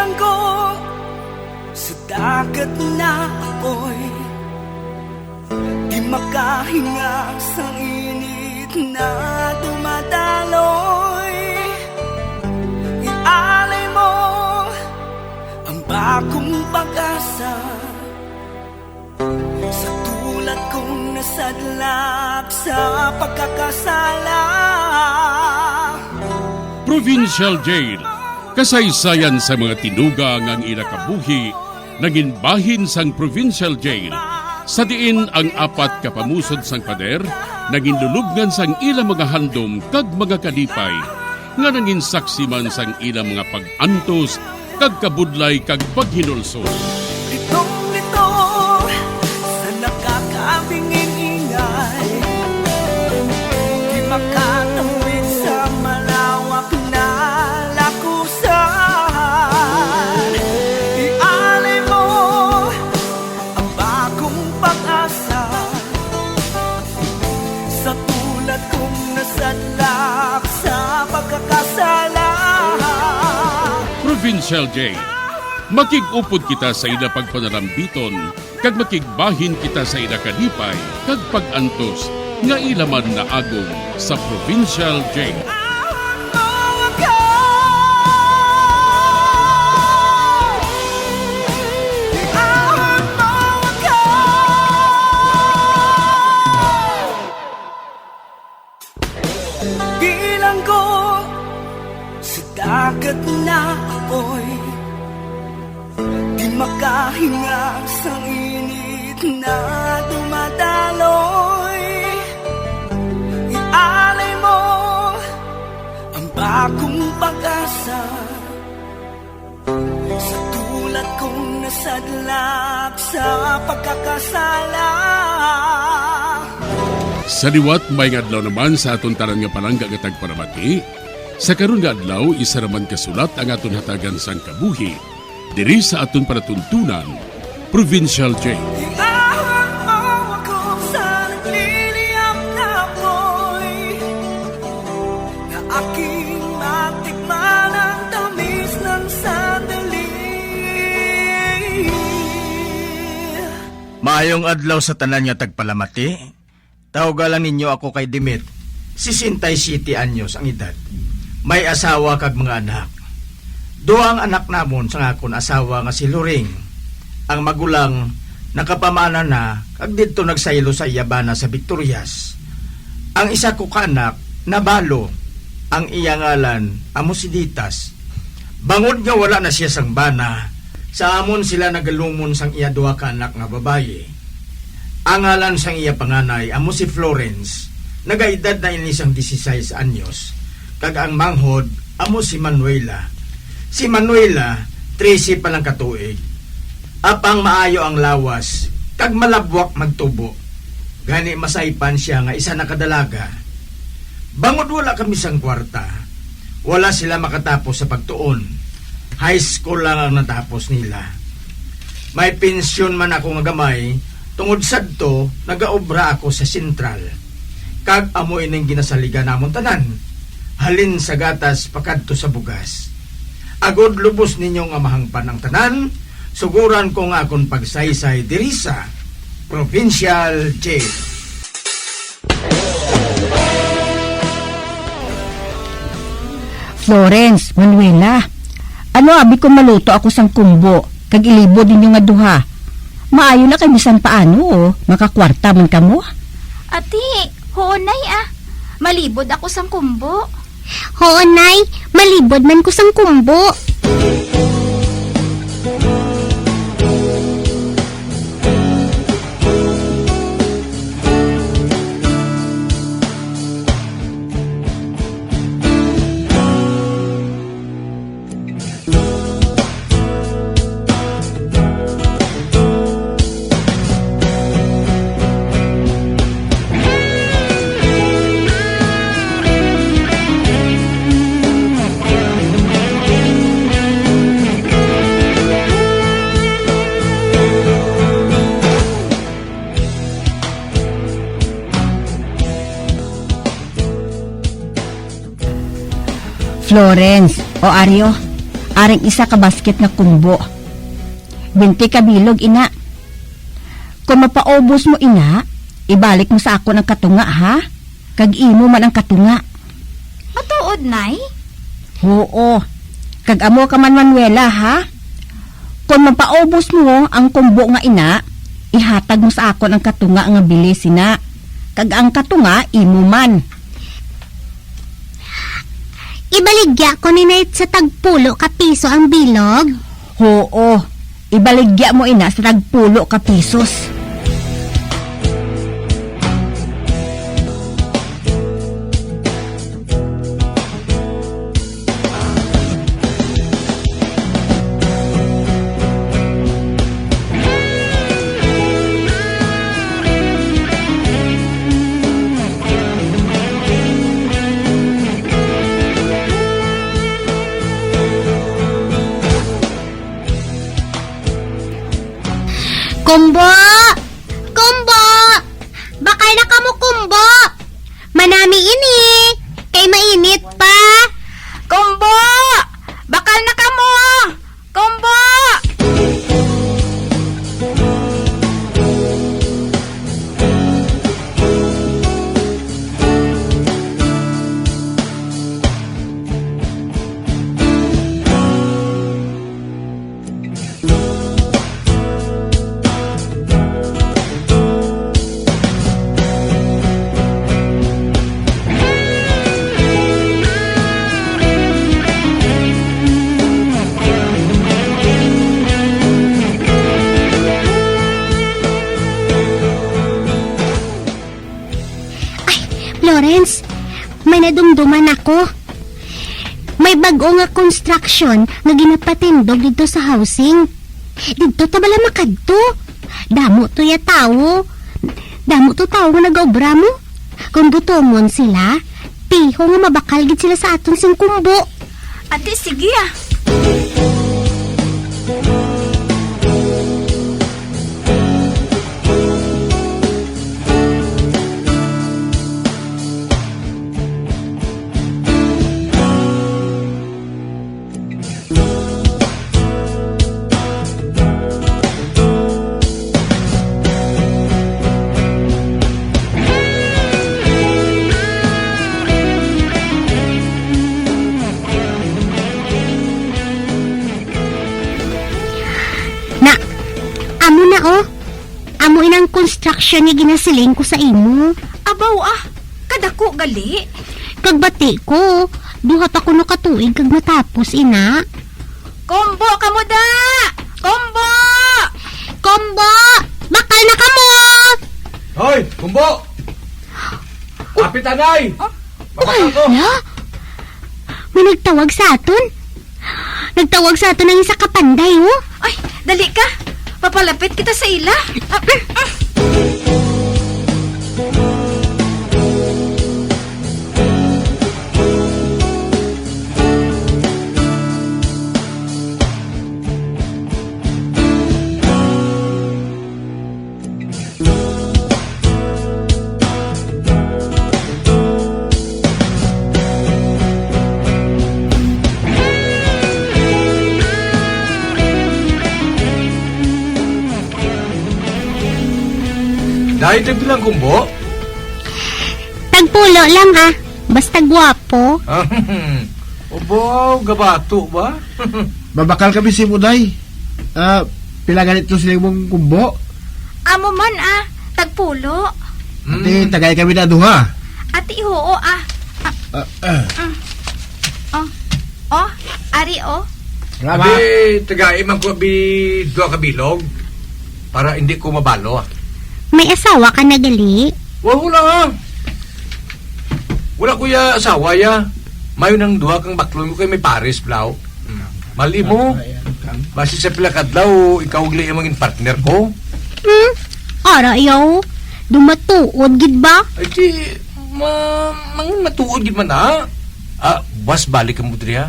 Bilanggo sa dagat na apoy, di makahinga sa init na dumadaloy. Ialay mo ang bagong pag-asa sa tulad kong nasadlak sa pagkakasala. Provincial Jail, kasaysayan sa mga tinugang ang inakabuhi, naging bahin sang Provincial Jail. Sa diin ang apat kapamusod sang pader, naging lulubngan sang ilang mga handom kag mga kalipay, nga naging saksi man sang ilang mga pag-antos, kag kabudlay kag paghinulsol. Litong-lito sa nakakabingin ingay, di makatawid sa malawak na lakusan. Ialay mo ang bagong pag-asa sa tulad kong nasadlak sa pagkakasala. Provincial Jail, makig-upod kita sa ila pagpanarambiton, kag makigbahin kita sa ila kalipay, kag pag-antos, nga ilaman na agong sa Provincial Jail. Bilanggo sa dagat na apoy, di makahinga sa init na dumadaloy. Ialay mo ang bagong pag-asa sa tulad kong nasadlak sa pagkakasala. Sa liwat may adlaw naman sa aton tanan nga palangga nga tagparamati. Sa karon nga adlaw isa raman kasulat ang aton hatagan sang kabuhi diri sa aton panatuntunan, Provincial Jail. Iahon mo ako sa nagliliyap na apoy, na aking matikman ang tamis ng sandali. Maayong adlaw sa tanan nga tagpalamati. Tawagan ninyo ako kay Dimit. 67 anyos ang edad. May asawa kag mga anak. Duang anak namon sa akon asawa nga si Loring. Ang magulang nakapamana na kag didto nagsaylo sa Iyabana sa Victorias. Ang isa ko kanak nabalo. Ang iya ngalan amo si Ditas. Bangod nga wala na siya sang bana, sa amon sila nagalumon sang iya duha ka anak nga babaye. Ang ngalan sang iya panganay amo si Florence, nagaedad na inisang 16 anyos. Kag ang manghod amo si Manuela. Si Manuela 13 pa lang katuig. Apang maayo ang lawas, kag malabwak magtubo. Gani masaypan siya nga isa nakadalaga. Bangod wala kami sang kwarta, wala sila makatapos sa pagtuon. High school lang ang natapos nila. May pensyon man ako nga gamay. Tungod sadto, nagaobra ako sa sentral. Kag amo ining ginasaliga namon tanan. Halin sa gatas pakadto sa bugas. Agod lubos ninyo nga mahangpan ang tanan, suguran ko nga akong pagsaysay diri sa Provincial Jail. Florence, Manuela, ano abi ko maluto ako sang kumbo, kag ilibod ninyo nga duha. Maayo na kay bisan paano, makakwarta man kamo. Ati, hoonay malibod ako sang kumbo. Hoonay, malibod man ko sang kumbo. Florence, o Aryo, Aring isa ka basket na kumbo. 20 ka bilog, ina. Kung mapaubos mo, ina, ibalik mo sa ako ng katunga, ha? Kag-imo man ang katunga. Matuod, Nay? Oo. Kag-amo ka man, Manuela, ha? Kung mapaubos mo ang kumbo nga ina, ihatag mo sa ako ng katunga nga bilis, ina. Kag ang katunga, imo man. Ibaligya ko ni Nate sa tagpulo ka piso ang bilog. Oo. Ibaligya mo, ina, sa tagpulo ka pisos. Kumbo! Kumbo! Bakal na kamo kumbo! Manami ini! Kay mainit pa! Kumbo! Bakal na ka mo! Kumbo! Lawrence, may nadumduman ako. May bago nga construction nga ginapatindog dito sa housing. Dito ta bala makadto. Damo to ya tao. Damo to tao nga nag-obra mo. Kung butomon sila, piho nga mabakal gid sila sa aton sing kumbo. Ate, sige ah. Amo na oh. Amo inang construction ni ginasiling ko sa imo. Abaw ah. Kadako gali. Kagbati ko, duhat ako no katuig kag matapos ina. Kumbo ka mo da! Kumbo! Kombo! Bakal na kamo! Hoy, kumbo! Kapit anay! Mabakal ko! Hala? May nagtawag sa aton? Nagtawag sa aton ng isa kapanday oh. Ay, dali ka. Papalapit kita sa ila. Dahil bilang kumbo? Tagpulo lang ah. Basta gwapo. Obo, gabato ba? Babakal kami si Muday. Pila ganito sila mong kumbo. Amo man ah. Tagpulo. Ati tagay kami na duha. Ati oo ah. Oh, ari oh. Abi, tagay man ko abi dua kabilog para hindi ko mabalo. May asawa ka na gali? Wala ha. Wala ko ya asawa ya. Mayo nang duha kang baklon ko kay may pares blaw. Mali mo. Basi sa pila kadlaw ikaw ugli ang maging partner ko. Ara yaw. Dumatuod gid ba? Ay di mangin matuod gid man ha. Was balik ka mo diri ha.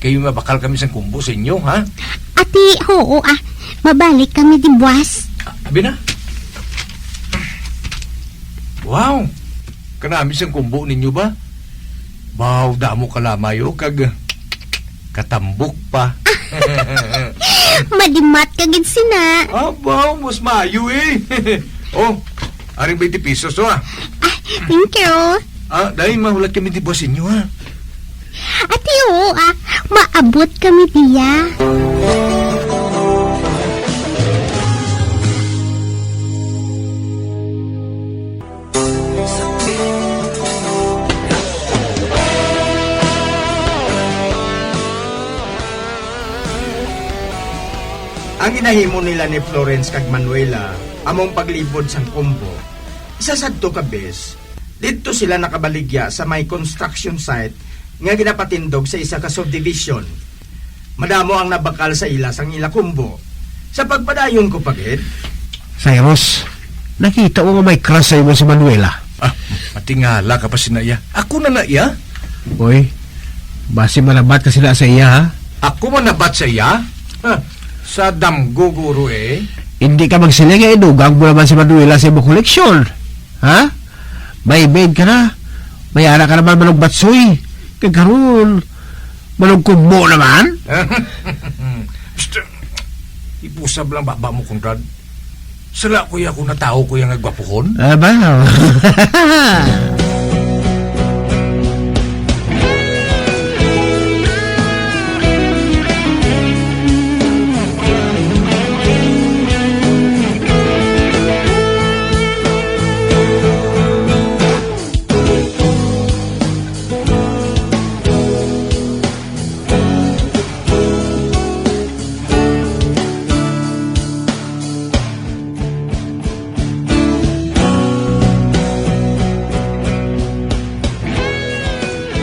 Kayo mabakal kami sa kumbo sa inyo ha. Ati, oo ah. Mabalik kami di buwas. Abi na. Wow! Kanami siyang kumbo ninyo ba? Wow, damo kalamayo kag katambok pa. Madimat ka gid sina. Abaw, mas maayo eh. Oh, aring 20 pesos to ah. Thank you. Dahil mahulat kami di boss inyo ha. Ate oo maabot kami diya. Ang inahimo nila ni Florence kag Manuela among paglibod sang kumbo. Isa sadto ka bes, dito sila nakabaligya sa may construction site nga ginapatindog sa isa ka subdivision. Madamo ang nabakal sa ila sang ila kumbo. Sa pagpadayon ko pagid, Cyrus, nakita mo nga may crush sa'yo mo si Manuela. Matingala ka pa sinaya. Ako na iya? Uy, basi malabat ka sila sa iya ha? Ako man nabat sa iya? Sa damgo guro eh. Hindi ka magsiling nga inugang mo naman si Manuela sa iyong koleksyon. Ha? May maid ka na. May anak ka naman manong batsoy. Kagaroon, manong kumbo naman. Basta, ipusab lang baba mo, Conrad. Sala kuya ko na tao kuya nga gwapuhon. Aba.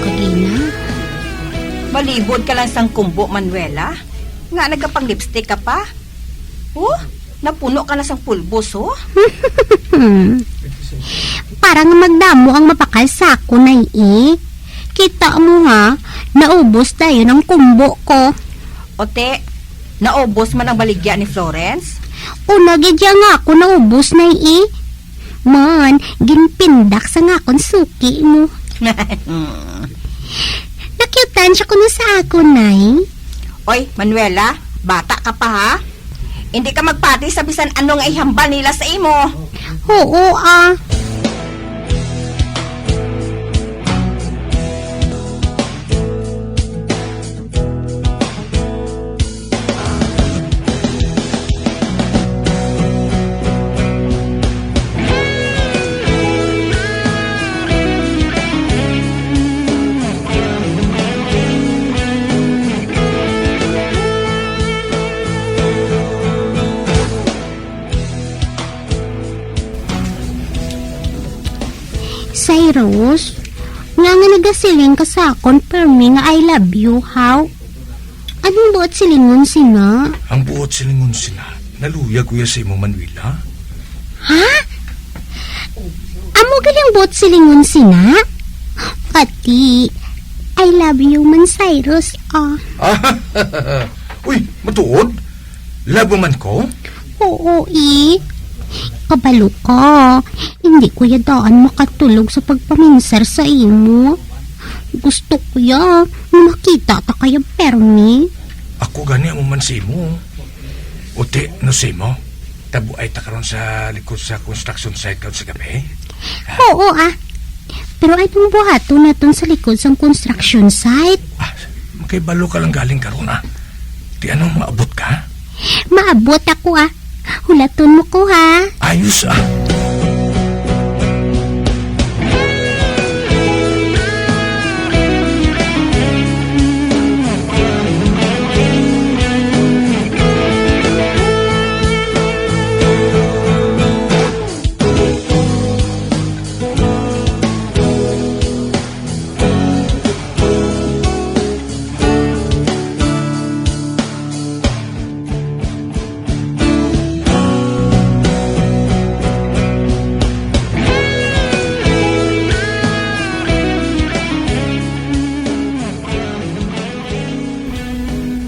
Kagina. Malibod ka lang sang kumbo, Manuela. Nga nagkapang lipstick ka pa. Oh, napuno ka na sang pulbos, oh. Parang magdamo ang mapakal sa ako na Kita mo ha, naubos tayo ng kumbo ko. Ote, naubos man ang baligya ni Florence? Una gidya nga ako naubos na Man, ginpindak sa nga akong suki mo. Nakyutan siya ko na sa ako, Nay. Oy, Manuela, bata ka pa ha? Hindi ka magpati sa bisan ano nga ihambal nila sa imo. Oo, Cyrus, nga nagasiling ka sa akon per me nga I love you, how? Anong buot silingon sina? Ang buot silingon sina, naluya kuya sa imo Manuela. Ha? Amo galing buot silingon sina? Pati, I love you man, Cyrus, Uy, matuod? Labo man ko? Oo, Kabalo ka. Hindi ko yadaan makatulog sa pagpaminsar sa imo. Gusto ko ya na makita ta kaya permi. Ako gani mo man si mo. Uti, no si mo? Tabo ay takaroon sa likod sa construction site karon sa gabi? Oo, Pero anong buhato naton sa likod sa construction site? Makibalo ka lang galing karon Di anong maabot ka? Maabot ako, Hulaton mo ko, ha? Ayos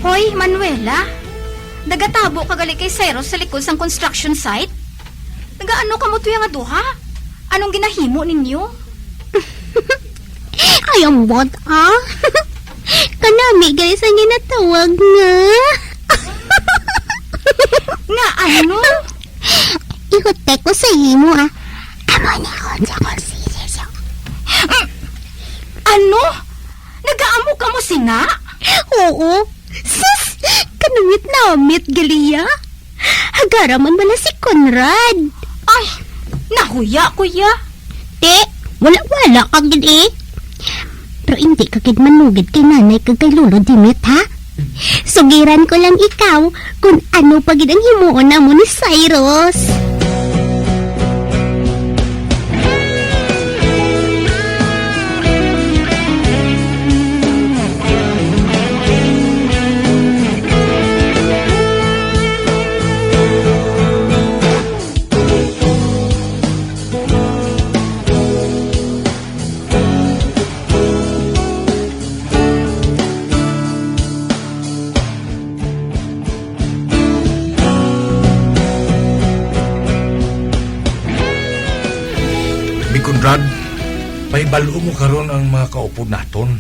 Hoy, Manuela, nagatabo ka gali kay Cyrus sa likod sang construction site? Nagaano ka mo tuya nga duha? Anong ginahimo ninyo? Ay, ambot, Kanami, guys, ang ginatawag nga. Nga ano? Ihotek ko sa imo, ah. Amo na ako sa konsisisyo. Ano? Nagaamo ka mo sina? Oo. Sus, kanamit-namit, Galia. Hagaraman bala si Conrad. Ay, nahuya, kuya. Te, wala-wala ka gini. Pero hindi ka kid manugid kay nanay kag kay lolo Dimit, ha? Sugiran ko lang ikaw kung ano pa gid ang himuon na mo ni Cyrus. Conrad, may balo mo karon ang mga kaupo naton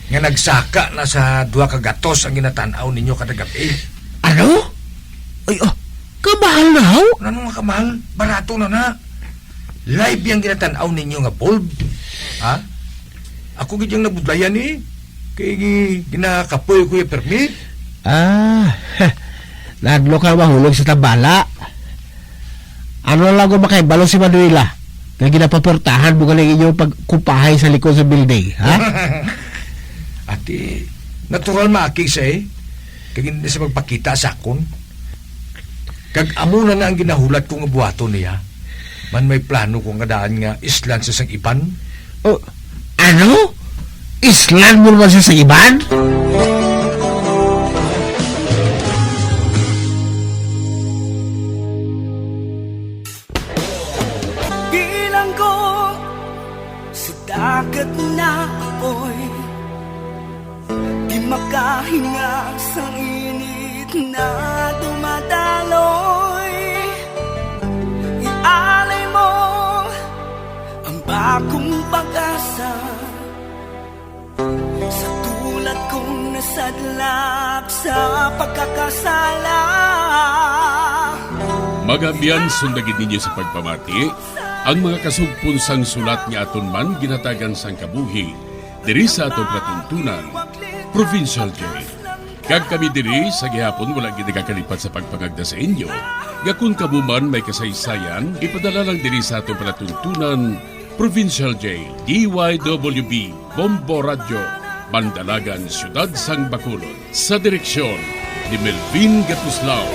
nga nagsaka na sa duha ka gatos ang ginatanaw ninyo kada gabi. Ano? Ay, kamahal na ho? Ano nga kamahal? Barato na na. Live yung ginatanaw ninyo nga bulb. Ha? Ako gidyang nabudlayan eh. Kaya ginakapoy ko yung permit. Nadlo ka mahulog sa tabala. Ano lang kung makaibalo si Manuela? Kaya ginapaportahan mo galing inyong pagkupahay sa likod sa building, ha? Ati, natural maaki siya eh. Kaya hindi siya magpakita sa akon. Kag amo na ang ginahulat ko nga buhato niya. Man may plano ko nga daan nga islan sa sang iban. Oh, ano? Islan mo naman siya sa iban? Bilang ko sa dagat na apoy, di makahinga sa init na dumadaloy. Ialay mo ang bagong pag-asa sa tulad kong nasadlak sa pagkakasala. Magabiyan sundagin ninyo sa pagpamati ang mga kasugpon sang sulat nga aton man ginatagan sang kabuhi diri sa atong patuntunan, Provincial Jail. Kag kami diri sa gihapon wala gid kakalipat sa pagpangagda sa inyo. Nga kung kamuman may kasaysayan, ipadala lang diri sa atong palatuntunan, Provincial Jail, DYWB, Bombo Radio, Bandalagan, Siyudad Sang Bacolod. Sa direksyon ni Melvin Gatuslao.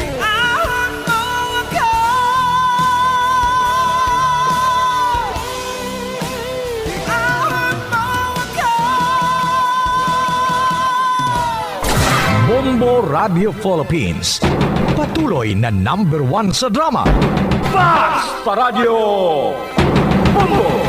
Bombo Radio Philippines. Patuloy na #1 sa drama. Fast pa Radio! Bombo!